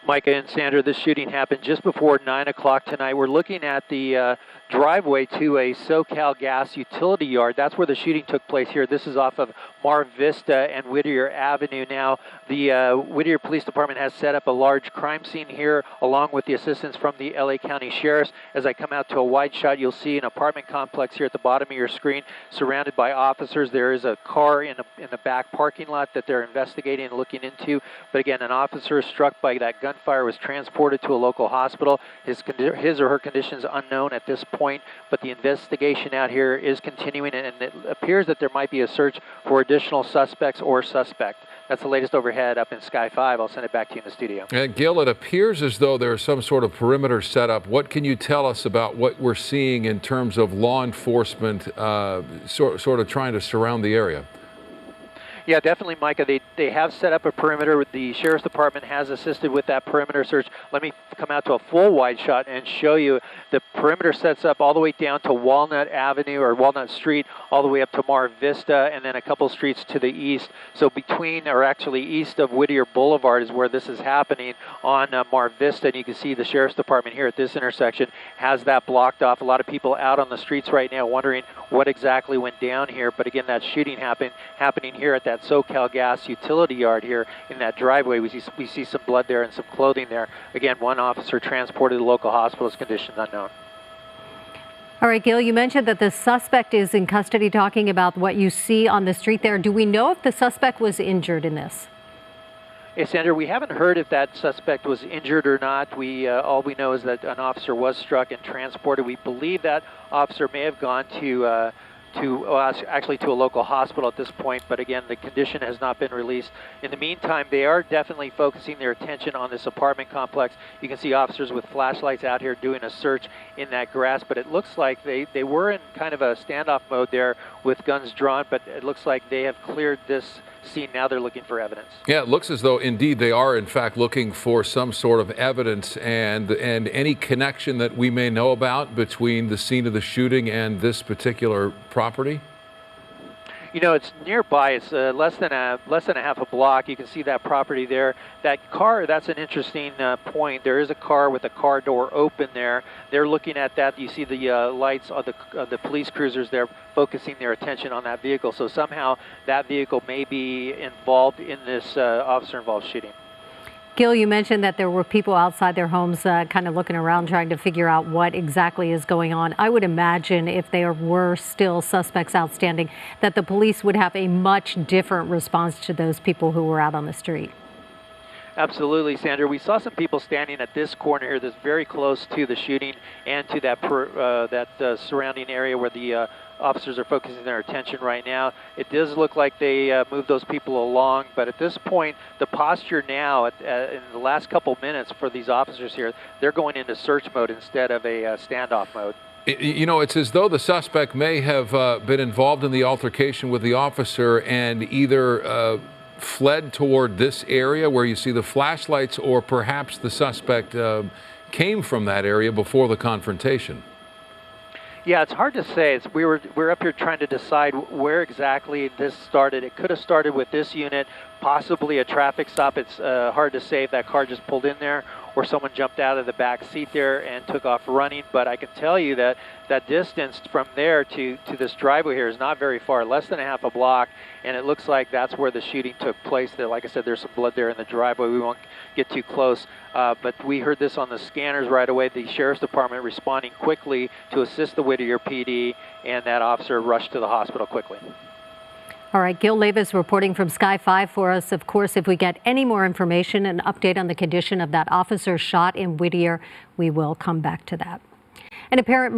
Micah and Sandra, this shooting happened just before 9 o'clock tonight. We're looking at the driveway to a SoCal Gas utility yard. That's where the shooting took place here. This is off of Mar Vista and Whittier Avenue. Now, the Whittier Police Department has set up a large crime scene here, along with the assistance from the LA County Sheriffs. As I come out to a wide shot, you'll see an apartment complex here at the bottom of your screen, surrounded by officers. There is a car in the back parking lot that they're investigating and looking into. But again, an officer struck by that gunfire was transported to a local hospital. His or her condition is unknown at this point, but the investigation out here is continuing, and it appears that there might be a search for additional suspects or suspect. That's the latest overhead up in Sky 5. I'll send it back to you in the studio. And Gil, it appears as though there's some sort of perimeter set up. What can you tell us about what we're seeing in terms of law enforcement sort of trying to surround the area? Yeah, definitely, Micah. They have set up a perimeter. The Sheriff's Department has assisted with that perimeter search. Let me come out to a full wide shot and show you the perimeter sets up all the way down to Walnut Avenue or Walnut Street, all the way up to Mar Vista, and then a couple streets to the east. So between, or actually east of Whittier Boulevard is where this is happening on Mar Vista, and you can see the Sheriff's Department here at this intersection has that blocked off. A lot of people out on the streets right now wondering what exactly went down here, but again, that shooting happening here at that SoCal Gas utility yard here in that driveway. We see some blood there and some clothing there. Again, one officer transported to the local hospital's conditions unknown. All right, Gil, you mentioned that the suspect is in custody. Talking about what you see on the street there, do we know if the suspect was injured in this? Hey, Sandra, we haven't heard if that suspect was injured or not. All we know is that an officer was struck and transported. We believe that officer may have gone to a local hospital at this point, but again, the condition has not been released. In the meantime, they are definitely focusing their attention on this apartment complex. You can see officers with flashlights out here doing a search in that grass, but it looks like they were in kind of a standoff mode there with guns drawn, but it looks like they have cleared this scene. Now they're looking for evidence. Yeah, it looks as though indeed they are in fact looking for some sort of evidence and any connection that we may know about between the scene of the shooting and this particular property. You know, it's nearby. It's less than a half a block. You can see that property there. That car, that's an interesting point. There is a car with a car door open there. They're looking at that. You see the lights of the police cruisers there focusing their attention on that vehicle. So somehow that vehicle may be involved in this officer-involved shooting. Gil, you mentioned that there were people outside their homes kind of looking around trying to figure out what exactly is going on. I would imagine if there were still suspects outstanding, that the police would have a much different response to those people who were out on the street. Absolutely, Sandra. We saw some people standing at this corner here that's very close to the shooting and to that surrounding area where the officers are focusing their attention right now. It does look like they moved those people along, but at this point, the posture now, in the last couple minutes for these officers here, they're going into search mode instead of a standoff mode. You know, it's as though the suspect may have been involved in the altercation with the officer and either fled toward this area where you see the flashlights, or perhaps the suspect came from that area before the confrontation. Yeah, it's hard to say. We're up here trying to decide where exactly this started. It could have started with this unit, possibly a traffic stop. It's hard to say if that car just pulled in there or someone jumped out of the back seat there and took off running. But I can tell you that that distance from there to this driveway here is not very far, less than a half a block, and it looks like that's where the shooting took place. There, like I said, there's some blood there in the driveway. We won't get too close, but we heard this on the scanners right away. The Sheriff's Department responding quickly to assist the Whittier PD, and that officer rushed to the hospital quickly. All right, Gil Levis reporting from Sky 5 for us. Of course, if we get any more information, an update on the condition of that officer shot in Whittier, we will come back to that. An apparent